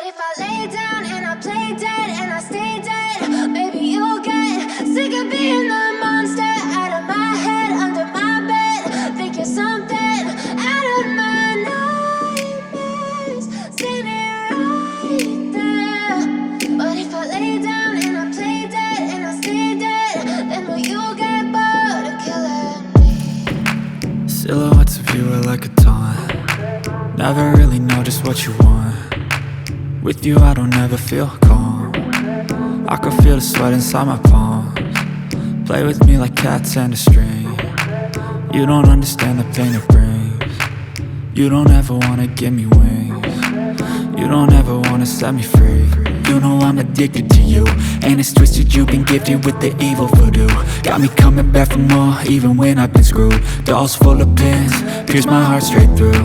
if I lay down and I play dead and I stay dead, maybe you'll get sick of being the monster out of my head, under my bed. Think you're something out of my nightmares, standing right there. But if I lay down and I play dead and I stay dead, then will you get bored of killing me? Silhouettes of you are like a taunt. Never really know just what you want. With you I don't ever feel calm. I can feel the sweat inside my palms. Play with me like cats and a string. You don't understand the pain it brings. You don't ever wanna give me wings. You don't ever wanna set me free. You know I'm addicted to you, and it's twisted, you've been gifted with the evil voodoo. Got me coming back for more, even when I've been screwed. Dolls full of pins, pierce my heart straight through.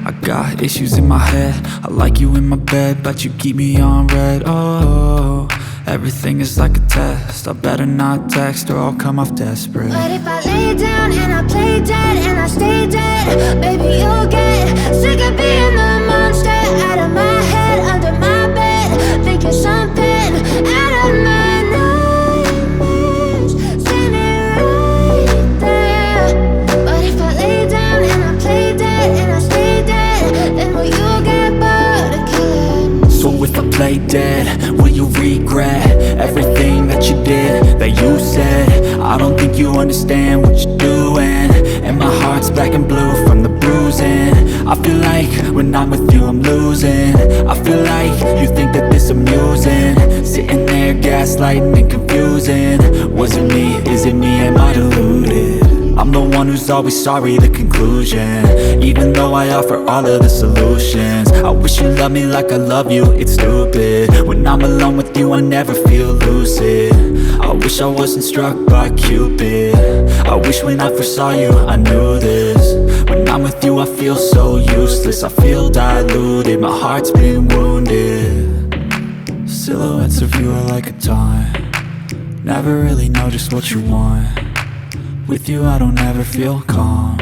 I got issues in my head, I like you in my bed, but you keep me on red. Oh, everything is like a test, I better not text or I'll come off desperate. But if I lay down and I play dead and I stay dead, baby you'll get sick of being the monster out of my head, under my bed. Think you're something out of my nightmares, standing right there. But if I lay down and I play dead and I stay dead, then will you get bored of killing me? So if I play dead, will you regret everything that you did, that you said? I don't think you understand what you're doing, and my heart's black and blue from the bruising. I feel like when I'm with you I'm losing. I feel like you think that this amusing, sitting there gaslighting and confusing. Was it me? Is it me? Am I deluded? I'm the one who's always sorry, the conclusion, even though I offer all of the solutions. I wish you loved me like I love you, it's stupid. When I'm alone with you I never feel lucid. I wish I wasn't struck by Cupid. I wish when I first saw you I knew this. When I'm with you I feel so useless, I feel diluted, my heart's been wounded. Silhouettes of you are like a taunt. Never really know just what you want. With you I don't ever feel calm.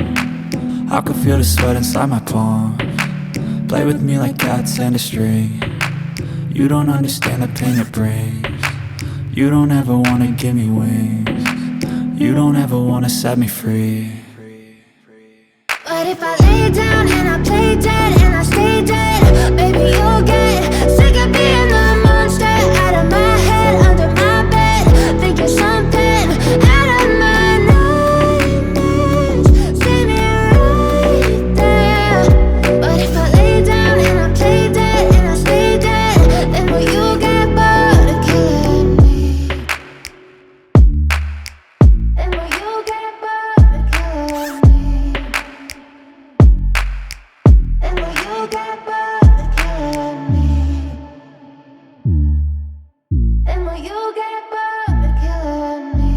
I can feel the sweat inside my palms. Play with me like cats and a string. You don't understand the pain it brings. You don't ever wanna give me wings. You don't ever wanna set me free. But if I lay down and I play dead and I stay dead, baby you'll get sick of being the monster out of my head, under my bed. Think you're something out of my nightmares, standing right there. But if I lay down and I play dead and I stay dead, then will you get bored of killing me? Then will you get bored of killing me? And will you get bored of killing me? And will you get bored of killing me?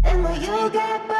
And will you get bored?